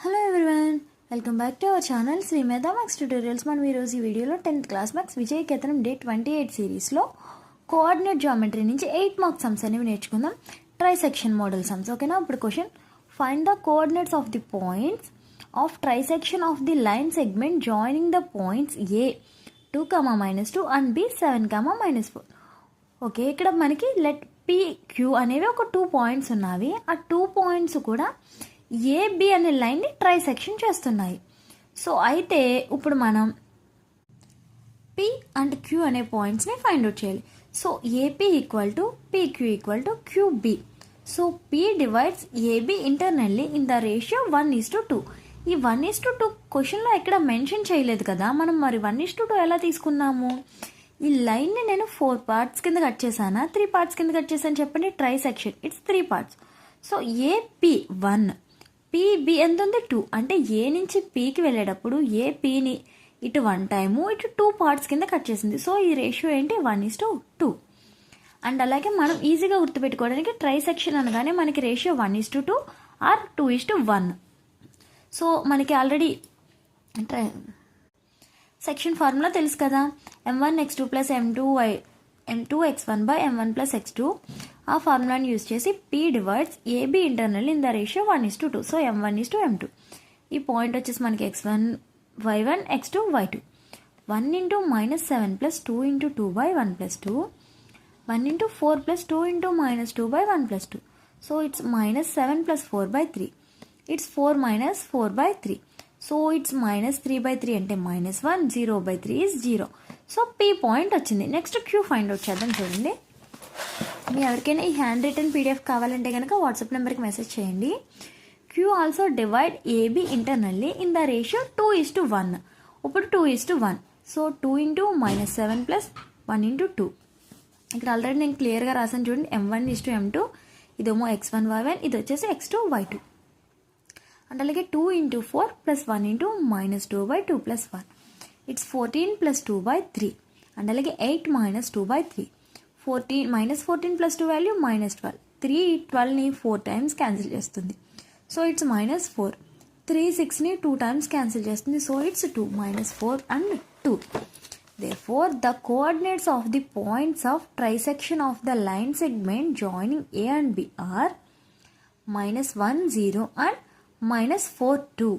Hello everyone, welcome back to our channel Shri Medha maths tutorials. మనం ఈరోజు ఈ వీడియోలో 10th క్లాస్ మ్యాథ్స్ విజయకేతనం డే 28 సిరీస్లో కోఆర్డినేట్ జామెట్రీ నుంచి 8 మార్క్స్ సమ్స్ అనేవి నేర్చుకుందాం. Trisection model sums. ఓకేనా? ఇప్పుడు question, find the coordinates of the points of trisection of the line segment joining the points A 2, -2 and B 7, -4. Okay, ఇక్కడ మనకి let P Q అనేవి ఒక 2 పాయింట్స్ ఉన్నవి. ఆ 2 పాయింట్స్ కూడా ఏబి అనే లైన్ని ట్రైసెక్షన్ చేస్తున్నాయి. సో అయితే ఇప్పుడు మనం పి అండ్ క్యూ అనే పాయింట్స్ని ఫైండ్ అవుట్ చేయాలి. So AP equal to PQ equal to QB. So P divides AB internally in the ratio 1:2. ఈ 1:2 క్వశ్చన్లో ఎక్కడ మెన్షన్ చేయలేదు కదా, మనం మరి 1:2 ఎలా తీసుకున్నాము? ఈ లైన్ని నేను 4 పార్ట్స్ కింద కట్ చేశానా, 3 పార్ట్స్ కింద కట్ చేశాను చెప్పండి? Trisection it's 3 parts. So AP 1, PB ఎంత ఉంది 2, అంటే ఏ నుంచి పీకి వెళ్ళేటప్పుడు ఏ పీని ఇటు 1 టైము ఇటు 2 పార్ట్స్ కింద కట్ చేసింది. సో ఈ రేషియో ఏంటి? 1:2. అండ్ అలాగే మనం ఈజీగా గుర్తుపెట్టుకోవడానికి ట్రైసెక్షన్ అనగానే మనకి రేషియో 1:2 ఆర్ 2:1. సో మనకి ఆల్రెడీ సెక్షన్ ఫార్ములా తెలుసు కదా, m1x2 + m2x1/m1 + x2. ఆ ఫార్ములాని యూజ్ చేసి P divides AB internal in the ratio 1:2. So m1:m2. ఈ పాయింట్ వచ్చేసి మనకి x1 y1 x2 y2. 1 × -7 + 2 × 2/1 + 2. 1 × 4 + 2 × -2/1 + 2. So it's -7 + 4/3. It's 4 - 4/3. So it's -3/3 అంటే -1, 0/3 is 0. సో పి పాయింట్ వచ్చింది. నెక్స్ట్ క్యూ ఫైండ్ అవుట్ చేద్దాం. చూడండి, మీ ఎవరికైనా ఈ హ్యాండ్ రిటర్న్ పీడిఎఫ్ కావాలంటే కనుక వాట్సాప్ నెంబర్కి మెసేజ్ చేయండి. Q also divide AB internally in the ratio 2:1. ఇప్పుడు 2:1. సో 2 × -7 + 1 × 2. ఇక్కడ ఆల్రెడీ నేను క్లియర్గా రాసాను చూడండి, m1:m2. ఇదేమో x1 y1, ఇది వచ్చేసి x2 y2. అండ్ అలాగే 2 × 4 + 1 × -2/2 + 1. ఇట్స్ 14 + 2/3. అండ్ అలాగే 8 - 2/3. 14 + 2 వాల్యూ -12. 3 12ని 4 టైమ్స్ క్యాన్సిల్ చేస్తుంది. So it's -4. 3 6ని 2 టైమ్స్ క్యాన్సిల్ చేస్తుంది. So it's 2, -4 and 2. Therefore, the coordinates of the points of trisection of the line segment joining A and B are -1 0 and -4 2.